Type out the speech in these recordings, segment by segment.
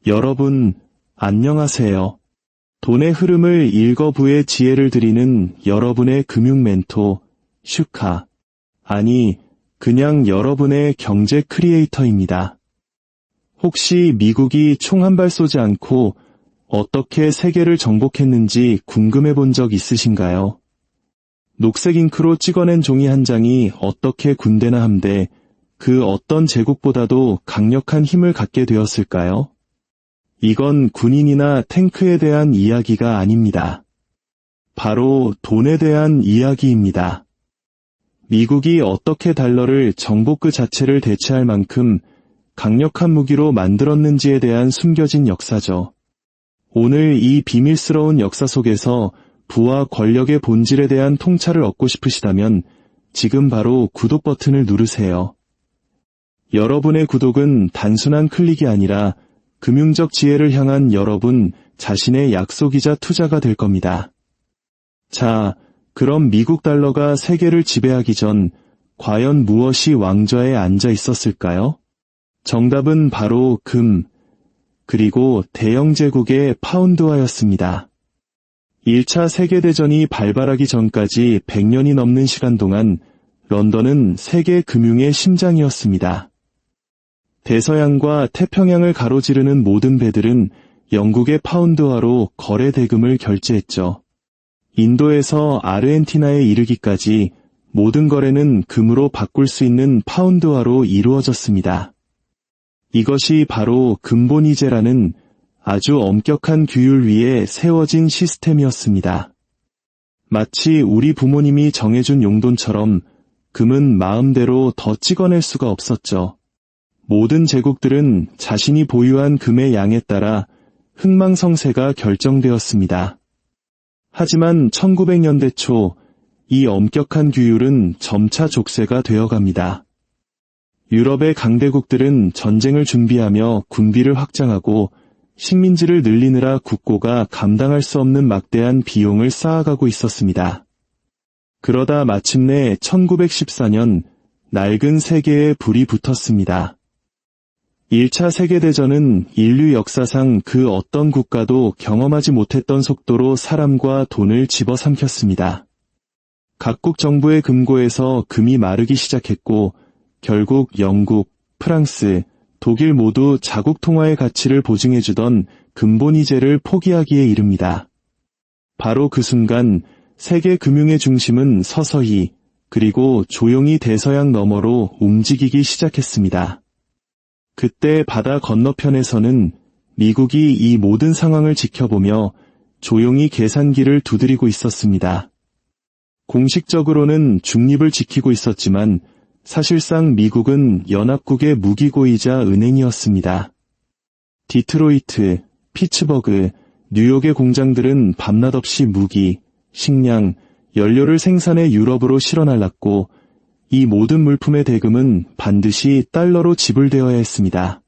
여러분, 안녕하세요. 돈의 흐름을 읽어부의 지혜를 드리는 여러분의 금융 멘토, 슈카. 아니, 그냥 여러분의 경제 크리에이터입니다. 혹시 미국이 총 한 발 쏘지 않고 어떻게 세계를 정복했는지 궁금해 본 적 있으신가요? 녹색 잉크로 찍어낸 종이 한 장이 어떻게 군대나 함대 그 어떤 제국보다도 강력한 힘을 갖게 되었을까요? 이건 군인이나 탱크에 대한 이야기가 아닙니다. 바로 돈에 대한 이야기입니다. 미국이 어떻게 달러를 정복 그 자체를 대체할 만큼 강력한 무기로 만들었는지에 대한 숨겨진 역사죠. 오늘 이 비밀스러운 역사 속에서 부와 권력의 본질에 대한 통찰을 얻고 싶으시다면 지금 바로 구독 버튼을 누르세요. 여러분의 구독은 단순한 클릭이 아니라 금융적 지혜를 향한 여러분 자신의 약속이자 투자가 될 겁니다. 자, 그럼 미국 달러가 세계를 지배하기 전 과연 무엇이 왕좌에 앉아 있었을까요? 정답은 바로 금, 그리고 대영 제국의 파운드화였습니다. 1차 세계대전이 발발하기 전까지 100년이 넘는 시간 동안 런던은 세계 금융의 심장이었습니다. 대서양과 태평양을 가로지르는 모든 배들은 영국의 파운드화로 거래 대금을 결제했죠. 인도에서 아르헨티나에 이르기까지 모든 거래는 금으로 바꿀 수 있는 파운드화로 이루어졌습니다. 이것이 바로 금본위제라는 아주 엄격한 규율 위에 세워진 시스템이었습니다. 마치 우리 부모님이 정해준 용돈처럼 금은 마음대로 더 찍어낼 수가 없었죠. 모든 제국들은 자신이 보유한 금의 양에 따라 흥망성쇠가 결정되었습니다. 하지만 1900년대 초 이 엄격한 규율은 점차 족쇄가 되어갑니다. 유럽의 강대국들은 전쟁을 준비하며 군비를 확장하고 식민지를 늘리느라 국고가 감당할 수 없는 막대한 비용을 쌓아가고 있었습니다. 그러다 마침내 1914년 낡은 세계에 불이 붙었습니다. 1차 세계대전은 인류 역사상 그 어떤 국가도 경험하지 못했던 속도로 사람과 돈을 집어삼켰습니다. 각국 정부의 금고에서 금이 마르기 시작했고 결국 영국, 프랑스, 독일 모두 자국 통화의 가치를 보증해주던 금본위제를 포기하기에 이릅니다. 바로 그 순간 세계 금융의 중심은 서서히 그리고 조용히 대서양 너머로 움직이기 시작했습니다. 그때 바다 건너편에서는 미국이 이 모든 상황을 지켜보며 조용히 계산기를 두드리고 있었습니다. 공식적으로는 중립을 지키고 있었지만 사실상 미국은 연합국의 무기고이자 은행이었습니다. 디트로이트, 피츠버그, 뉴욕의 공장들은 밤낮 없이 무기, 식량, 연료를 생산해 유럽으로 실어날랐고 이 모든 물품의 대금은 반드시 달러로 지불되어야 했습니다.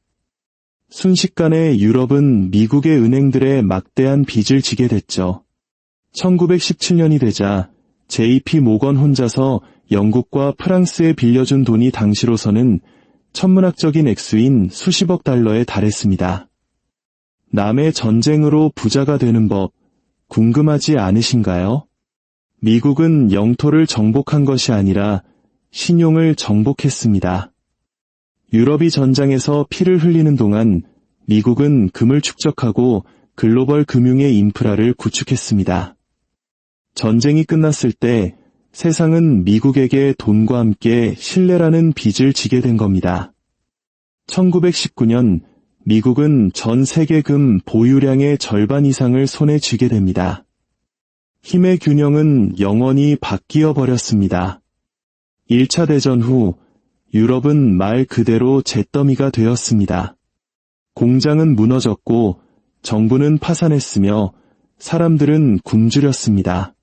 순식간에 유럽은 미국의 은행들의 막대한 빚을 지게 됐죠. 1917년이 되자 JP 모건 혼자서 영국과 프랑스에 빌려준 돈이 당시로서는 천문학적인 액수인 수십억 달러에 달했습니다. 남의 전쟁으로 부자가 되는 법 궁금하지 않으신가요? 미국은 영토를 정복한 것이 아니라 신용을 정복했습니다. 유럽이 전장에서 피를 흘리는 동안 미국은 금을 축적하고 글로벌 금융의 인프라를 구축했습니다. 전쟁이 끝났을 때 세상은 미국에게 돈과 함께 신뢰라는 빚을 지게 된 겁니다. 1919년 미국은 전 세계 금 보유량의 절반 이상을 손에 쥐게 됩니다. 힘의 균형은 영원히 바뀌어 버렸습니다. 1차 대전 후 유럽은 말 그대로 잿더미가 되었습니다. 공장은 무너졌고 정부는 파산했으며 사람들은 굶주렸습니다.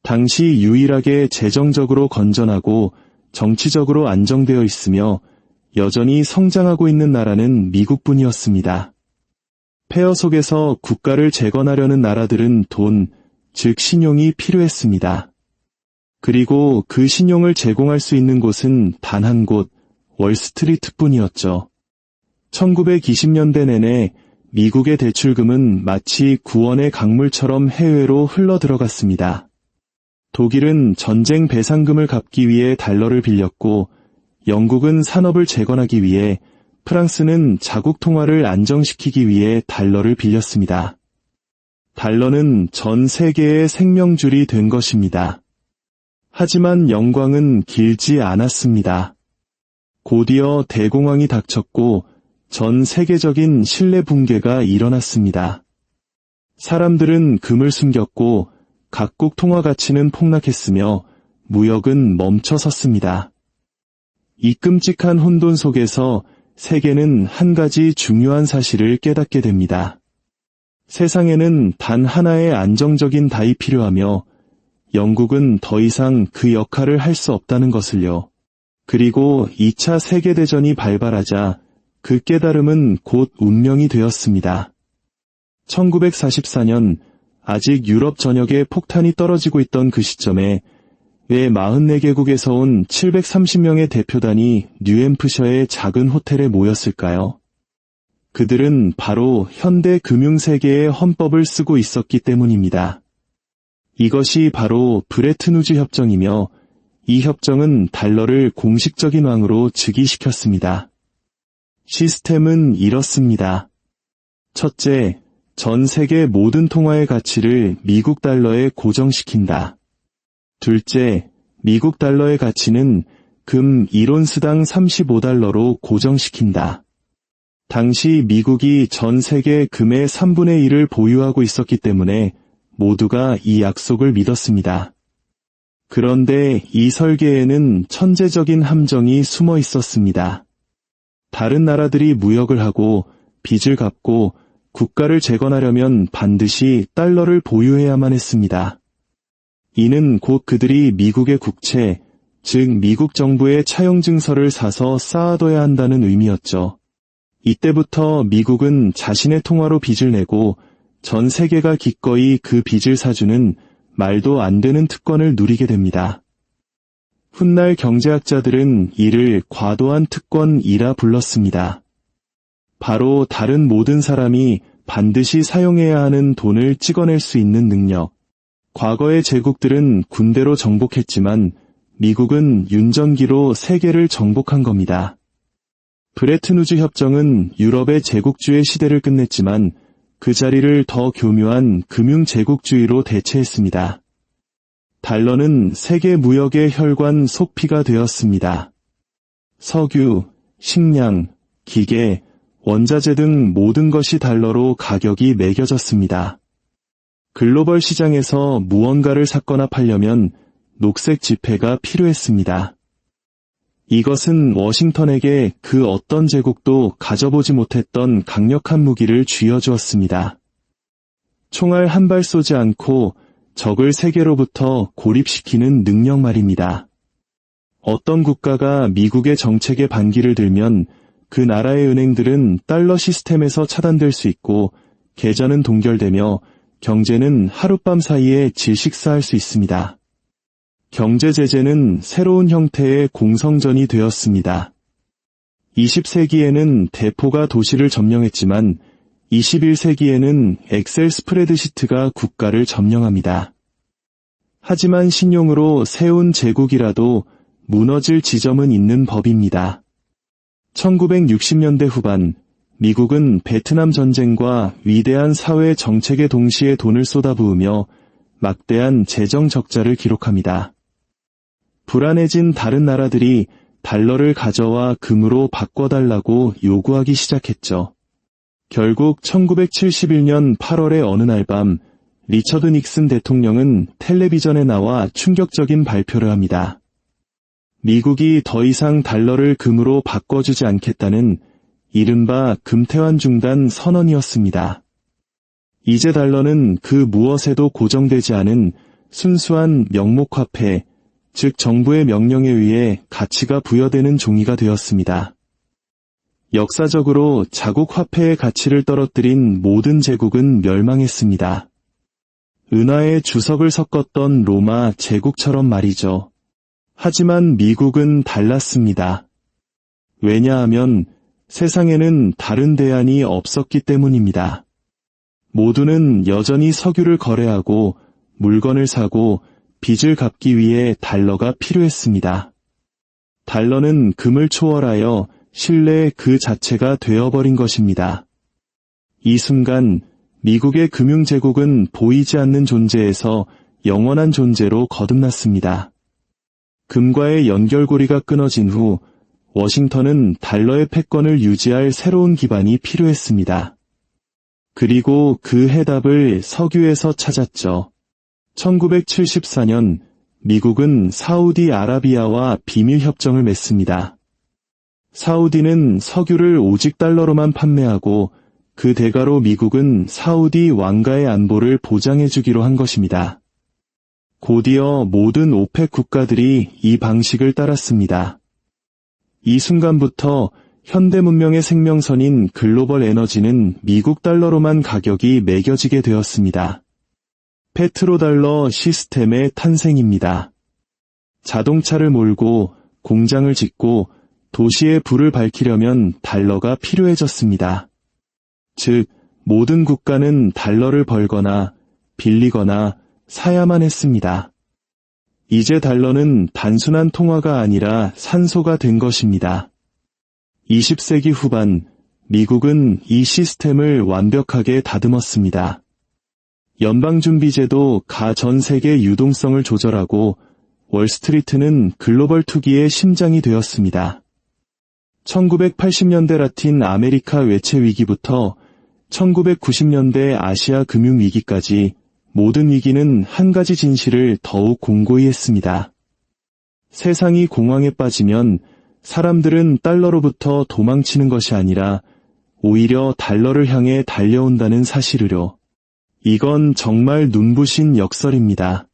당시 유일하게 재정적으로 건전하고 정치적으로 안정되어 있으며 여전히 성장하고 있는 나라는 미국뿐이었습니다. 폐허 속에서 국가를 재건하려는 나라들은 돈, 즉 신용이 필요했습니다. 그리고 그 신용을 제공할 수 있는 곳은 단 한 곳, 월스트리트뿐이었죠. 1920년대 내내 미국의 대출금은 마치 구원의 강물처럼 해외로 흘러들어갔습니다. 독일은 전쟁 배상금을 갚기 위해 달러를 빌렸고, 영국은 산업을 재건하기 위해, 프랑스는 자국 통화를 안정시키기 위해 달러를 빌렸습니다. 달러는 전 세계의 생명줄이 된 것입니다. 하지만 영광은 길지 않았습니다. 곧이어 대공황이 닥쳤고 전 세계적인 신뢰 붕괴가 일어났습니다. 사람들은 금을 숨겼고 각국 통화 가치는 폭락했으며 무역은 멈춰섰습니다. 이 끔찍한 혼돈 속에서 세계는 한 가지 중요한 사실을 깨닫게 됩니다. 세상에는 단 하나의 안정적인 달이 필요하며 영국은 더 이상 그 역할을 할 수 없다는 것을요. 그리고 2차 세계대전이 발발하자 그 깨달음은 곧 운명이 되었습니다. 1944년 아직 유럽 전역에 폭탄이 떨어지고 있던 그 시점에 왜 44개국에서 온 730명의 대표단이 뉴햄프셔의 작은 호텔에 모였을까요? 그들은 바로 현대 금융세계의 헌법을 쓰고 있었기 때문입니다. 이것이 바로 브레튼 우즈 협정이며 이 협정은 달러를 공식적인 왕으로 즉위시켰습니다. 시스템은 이렇습니다. 첫째, 전 세계 모든 통화의 가치를 미국 달러에 고정시킨다. 둘째, 미국 달러의 가치는 금 1온스당 35달러로 고정시킨다. 당시 미국이 전 세계 금의 3분의 1을 보유하고 있었기 때문에 모두가 이 약속을 믿었습니다. 그런데 이 설계에는 천재적인 함정이 숨어 있었습니다. 다른 나라들이 무역을 하고 빚을 갚고 국가를 재건하려면 반드시 달러를 보유해야만 했습니다. 이는 곧 그들이 미국의 국채, 즉 미국 정부의 차용증서를 사서 쌓아둬야 한다는 의미였죠. 이때부터 미국은 자신의 통화로 빚을 내고 전 세계가 기꺼이 그 빚을 사주는 말도 안 되는 특권을 누리게 됩니다. 훗날 경제학자들은 이를 과도한 특권이라 불렀습니다. 바로 다른 모든 사람이 반드시 사용해야 하는 돈을 찍어낼 수 있는 능력. 과거의 제국들은 군대로 정복했지만 미국은 윤전기로 세계를 정복한 겁니다. 브레튼 우즈 협정은 유럽의 제국주의 시대를 끝냈지만 그 자리를 더 교묘한 금융제국주의로 대체했습니다. 달러는 세계 무역의 혈관 속피가 되었습니다. 석유, 식량, 기계, 원자재 등 모든 것이 달러로 가격이 매겨졌습니다. 글로벌 시장에서 무언가를 샀거나 팔려면 녹색 지폐가 필요했습니다. 이것은 워싱턴에게 그 어떤 제국도 가져보지 못했던 강력한 무기를 쥐어주었습니다. 총알 한 발 쏘지 않고 적을 세계로부터 고립시키는 능력 말입니다. 어떤 국가가 미국의 정책에 반기를 들면 그 나라의 은행들은 달러 시스템에서 차단될 수 있고 계좌는 동결되며 경제는 하룻밤 사이에 질식사할 수 있습니다. 경제 제재는 새로운 형태의 공성전이 되었습니다. 20세기에는 대포가 도시를 점령했지만 21세기에는 엑셀 스프레드시트가 국가를 점령합니다. 하지만 신용으로 세운 제국이라도 무너질 지점은 있는 법입니다. 1960년대 후반 미국은 베트남 전쟁과 위대한 사회 정책에 동시에 돈을 쏟아부으며 막대한 재정 적자를 기록합니다. 불안해진 다른 나라들이 달러를 가져와 금으로 바꿔달라고 요구하기 시작했죠. 결국 1971년 8월의 어느 날 밤 리처드 닉슨 대통령은 텔레비전에 나와 충격적인 발표를 합니다. 미국이 더 이상 달러를 금으로 바꿔주지 않겠다는 이른바 금태환 중단 선언이었습니다. 이제 달러는 그 무엇에도 고정되지 않은 순수한 명목화폐, 즉 정부의 명령에 의해 가치가 부여되는 종이가 되었습니다. 역사적으로 자국 화폐의 가치를 떨어뜨린 모든 제국은 멸망했습니다. 은하에 주석을 섞었던 로마 제국처럼 말이죠. 하지만 미국은 달랐습니다. 왜냐하면 세상에는 다른 대안이 없었기 때문입니다. 모두는 여전히 석유를 거래하고 물건을 사고 빚을 갚기 위해 달러가 필요했습니다. 달러는 금을 초월하여 신뢰 그 자체가 되어버린 것입니다. 이 순간 미국의 금융제국은 보이지 않는 존재에서 영원한 존재로 거듭났습니다. 금과의 연결고리가 끊어진 후 워싱턴은 달러의 패권을 유지할 새로운 기반이 필요했습니다. 그리고 그 해답을 석유에서 찾았죠. 1974년 미국은 사우디아라비아와 비밀협정을 맺습니다. 사우디는 석유를 오직 달러로만 판매하고 그 대가로 미국은 사우디 왕가의 안보를 보장해주기로 한 것입니다. 곧이어 모든 오펙 국가들이 이 방식을 따랐습니다. 이 순간부터 현대 문명의 생명선인 글로벌 에너지는 미국 달러로만 가격이 매겨지게 되었습니다. 페트로달러 시스템의 탄생입니다. 자동차를 몰고 공장을 짓고 도시의 불을 밝히려면 달러가 필요해졌습니다. 즉, 모든 국가는 달러를 벌거나 빌리거나 사야만 했습니다. 이제 달러는 단순한 통화가 아니라 산소가 된 것입니다. 20세기 후반, 미국은 이 시스템을 완벽하게 다듬었습니다. 연방준비제도 전 세계 유동성을 조절하고 월스트리트는 글로벌 투기의 심장이 되었습니다. 1980년대 라틴 아메리카 외채 위기부터 1990년대 아시아 금융위기까지 모든 위기는 한 가지 진실을 더욱 공고히 했습니다. 세상이 공황에 빠지면 사람들은 달러로부터 도망치는 것이 아니라 오히려 달러를 향해 달려온다는 사실을요. 이건 정말 눈부신 역설입니다.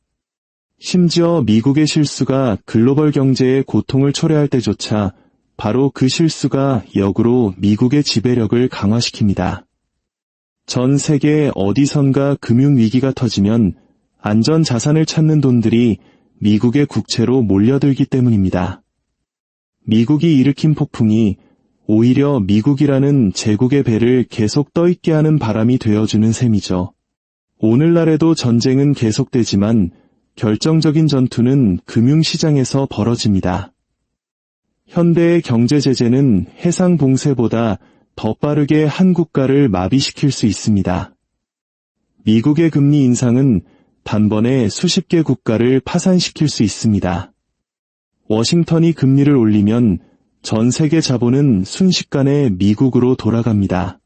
심지어 미국의 실수가 글로벌 경제의 고통을 초래할 때조차 바로 그 실수가 역으로 미국의 지배력을 강화시킵니다. 전 세계 어디선가 금융위기가 터지면 안전 자산을 찾는 돈들이 미국의 국채로 몰려들기 때문입니다. 미국이 일으킨 폭풍이 오히려 미국이라는 제국의 배를 계속 떠있게 하는 바람이 되어주는 셈이죠. 오늘날에도 전쟁은 계속되지만 결정적인 전투는 금융시장에서 벌어집니다. 현대의 경제 제재는 해상 봉쇄보다 더 빠르게 한 국가를 마비시킬 수 있습니다. 미국의 금리 인상은 단번에 수십 개 국가를 파산시킬 수 있습니다. 워싱턴이 금리를 올리면 전 세계 자본은 순식간에 미국으로 돌아갑니다.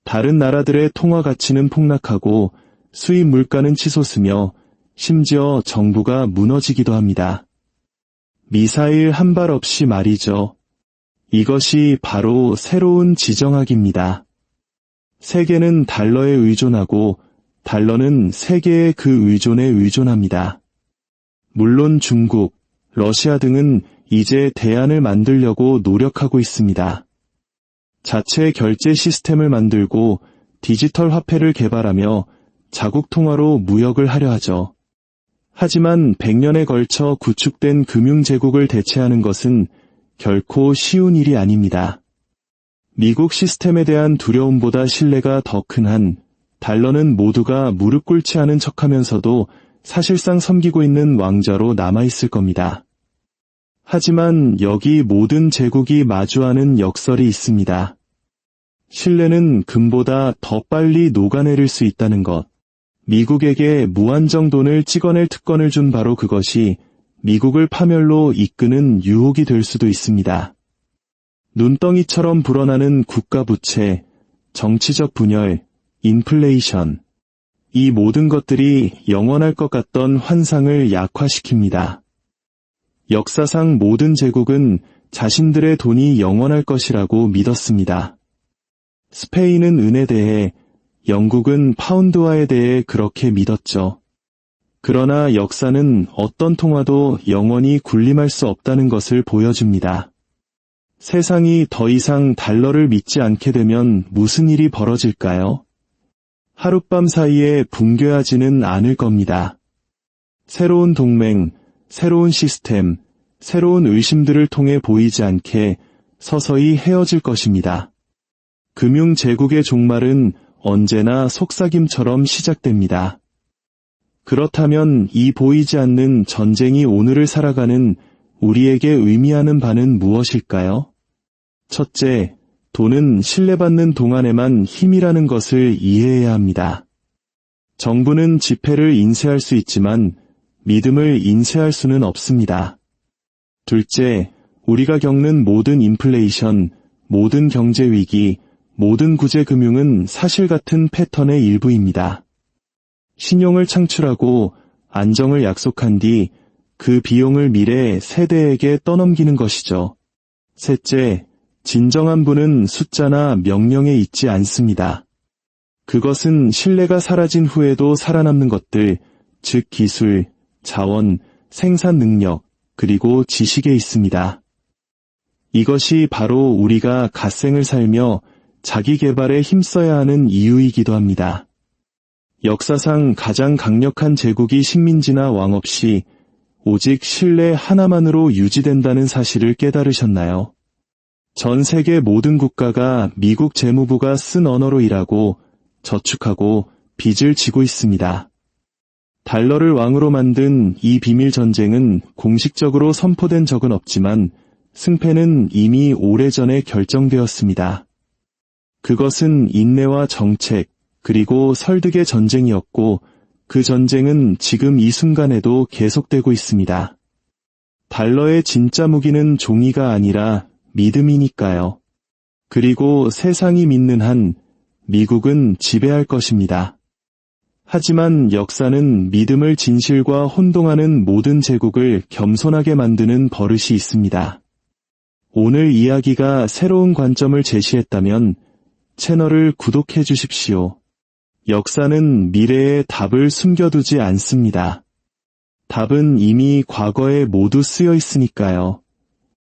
다른 나라들의 통화 가치는 폭락하고 수입 물가는 치솟으며 심지어 정부가 무너지기도 합니다. 미사일 한 발 없이 말이죠. 이것이 바로 새로운 지정학입니다. 세계는 달러에 의존하고 달러는 세계의 그 의존에 의존합니다. 물론 중국, 러시아 등은 이제 대안을 만들려고 노력하고 있습니다. 자체 결제 시스템을 만들고 디지털 화폐를 개발하며 자국 통화로 무역을 하려 하죠. 하지만 100년에 걸쳐 구축된 금융제국을 대체하는 것은 결코 쉬운 일이 아닙니다. 미국 시스템에 대한 두려움보다 신뢰가 더 큰 한, 달러는 모두가 무릎 꿇지 않은 척하면서도 사실상 섬기고 있는 왕좌로 남아있을 겁니다. 하지만 여기 모든 제국이 마주하는 역설이 있습니다. 신뢰는 금보다 더 빨리 녹아내릴 수 있다는 것. 미국에게 무한정 돈을 찍어낼 특권을 준 바로 그것이 미국을 파멸로 이끄는 유혹이 될 수도 있습니다. 눈덩이처럼 불어나는 국가 부채, 정치적 분열, 인플레이션. 이 모든 것들이 영원할 것 같던 환상을 약화시킵니다. 역사상 모든 제국은 자신들의 돈이 영원할 것이라고 믿었습니다. 스페인은 은에 대해, 영국은 파운드화에 대해 그렇게 믿었죠. 그러나 역사는 어떤 통화도 영원히 군림할 수 없다는 것을 보여줍니다. 세상이 더 이상 달러를 믿지 않게 되면 무슨 일이 벌어질까요? 하룻밤 사이에 붕괴하지는 않을 겁니다. 새로운 동맹, 새로운 시스템, 새로운 의심들을 통해 보이지 않게 서서히 헤어질 것입니다. 금융제국의 종말은 언제나 속삭임처럼 시작됩니다. 그렇다면 이 보이지 않는 전쟁이 오늘을 살아가는 우리에게 의미하는 바는 무엇일까요? 첫째, 돈은 신뢰받는 동안에만 힘이라는 것을 이해해야 합니다. 정부는 지폐를 인쇄할 수 있지만 믿음을 인쇄할 수는 없습니다. 둘째, 우리가 겪는 모든 인플레이션, 모든 경제 위기, 모든 구제 금융은 사실 같은 패턴의 일부입니다. 신용을 창출하고 안정을 약속한 뒤 그 비용을 미래 세대에게 떠넘기는 것이죠. 셋째, 진정한 부는 숫자나 명령에 있지 않습니다. 그것은 신뢰가 사라진 후에도 살아남는 것들, 즉 기술, 자원, 생산 능력, 그리고 지식에 있습니다. 이것이 바로 우리가 갓생을 살며 자기 개발에 힘써야 하는 이유이기도 합니다. 역사상 가장 강력한 제국이 식민지나 왕 없이 오직 신뢰 하나만으로 유지된다는 사실을 깨달으셨나요? 전 세계 모든 국가가 미국 재무부가 쓴 언어로 일하고 저축하고 빚을 지고 있습니다. 달러를 왕으로 만든 이 비밀 전쟁은 공식적으로 선포된 적은 없지만 승패는 이미 오래전에 결정되었습니다. 그것은 인내와 정책, 그리고 설득의 전쟁이었고 그 전쟁은 지금 이 순간에도 계속되고 있습니다. 달러의 진짜 무기는 종이가 아니라 믿음이니까요. 그리고 세상이 믿는 한 미국은 지배할 것입니다. 하지만 역사는 믿음을 진실과 혼동하는 모든 제국을 겸손하게 만드는 버릇이 있습니다. 오늘 이야기가 새로운 관점을 제시했다면 채널을 구독해 주십시오. 역사는 미래의 답을 숨겨두지 않습니다. 답은 이미 과거에 모두 쓰여 있으니까요.